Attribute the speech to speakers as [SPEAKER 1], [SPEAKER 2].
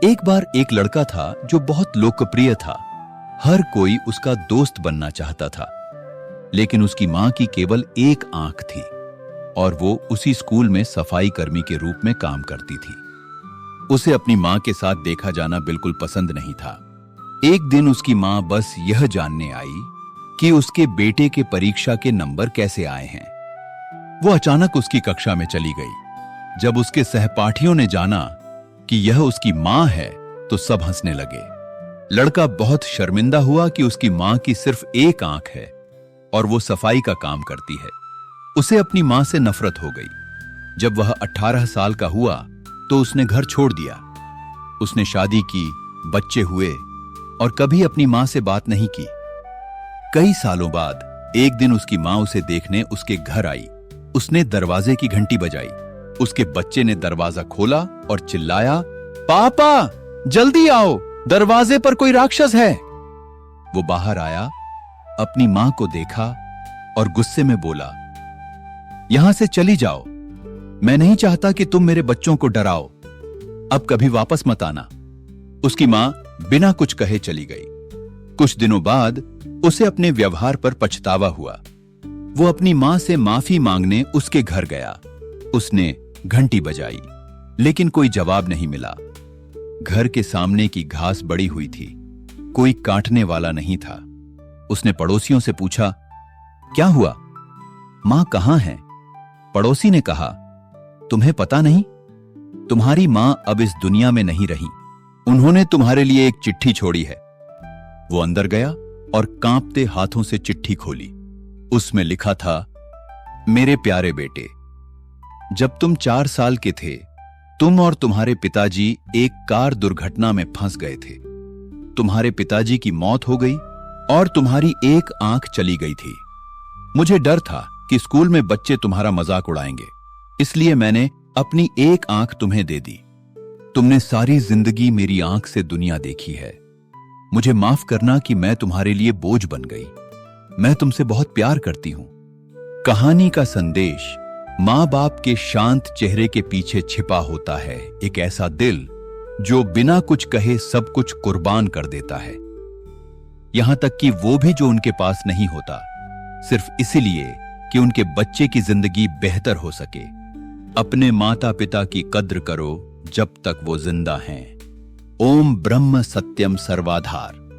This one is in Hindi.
[SPEAKER 1] एक बार एक लड़का था जो बहुत लोकप्रिय था। हर कोई उसका दोस्त बनना चाहता था, लेकिन उसकी मां की केवल एक आंख थी और वो उसी स्कूल में सफाई कर्मी के रूप में काम करती थी। उसे अपनी मां के साथ देखा जाना बिल्कुल पसंद नहीं था। एक दिन उसकी मां बस यह जानने आई कि उसके बेटे के परीक्षा के नंबर कैसे आए हैं। वो अचानक उसकी कक्षा में चली गई। जब उसके सहपाठियों ने जाना कि यह उसकी मां है तो सब हंसने लगे। लड़का बहुत शर्मिंदा हुआ कि उसकी मां की सिर्फ एक आंख है और वो सफाई का काम करती है। उसे अपनी मां से नफरत हो गई। जब वह 18 साल का हुआ तो उसने घर छोड़ दिया। उसने शादी की, बच्चे हुए और कभी अपनी मां से बात नहीं की। कई सालों बाद एक दिन उसकी मां उसे देखने उसके घर आई। उसने दरवाजे की घंटी बजाई। उसके बच्चे ने दरवाजा खोला और चिल्लाया, पापा जल्दी आओ, दरवाजे पर कोई राक्षस है। वो बाहर आया, अपनी मां को देखा और गुस्से में बोला, यहां से चली जाओ, मैं नहीं चाहता कि तुम मेरे बच्चों को डराओ। अब कभी वापस मत आना। उसकी मां बिना कुछ कहे चली गई। कुछ दिनों बाद उसे अपने व्यवहार पर पछतावा हुआ। वो अपनी मां से माफी मांगने उसके घर गया। उसने घंटी बजाई, लेकिन कोई जवाब नहीं मिला। घर के सामने की घास बड़ी हुई थी, कोई काटने वाला नहीं था। उसने पड़ोसियों से पूछा, क्या हुआ, मां कहां है? पड़ोसी ने कहा, तुम्हें पता नहीं, तुम्हारी मां अब इस दुनिया में नहीं रही। उन्होंने तुम्हारे लिए एक चिट्ठी छोड़ी है। वो अंदर गया और कांपते हाथों से चिट्ठी खोली। उसमें लिखा था, मेरे प्यारे बेटे, जब तुम 4 साल के थे, तुम और तुम्हारे पिताजी एक कार दुर्घटना में फंस गए थे। तुम्हारे पिताजी की मौत हो गई और तुम्हारी एक आंख चली गई थी। मुझे डर था कि स्कूल में बच्चे तुम्हारा मजाक उड़ाएंगे, इसलिए मैंने अपनी एक आंख तुम्हें दे दी। तुमने सारी जिंदगी मेरी आंख से दुनिया देखी है। मुझे माफ करना कि मैं तुम्हारे लिए बोझ बन गई। मैं तुमसे बहुत प्यार करती हूं। कहानी का संदेश, मां बाप के शांत चेहरे के पीछे छिपा होता है एक ऐसा दिल जो बिना कुछ कहे सब कुछ कुर्बान कर देता है, यहां तक कि वो भी जो उनके पास नहीं होता, सिर्फ इसलिए कि उनके बच्चे की जिंदगी बेहतर हो सके। अपने माता पिता की कद्र करो जब तक वो जिंदा हैं। ओम ब्रह्म सत्यम सर्वाधार।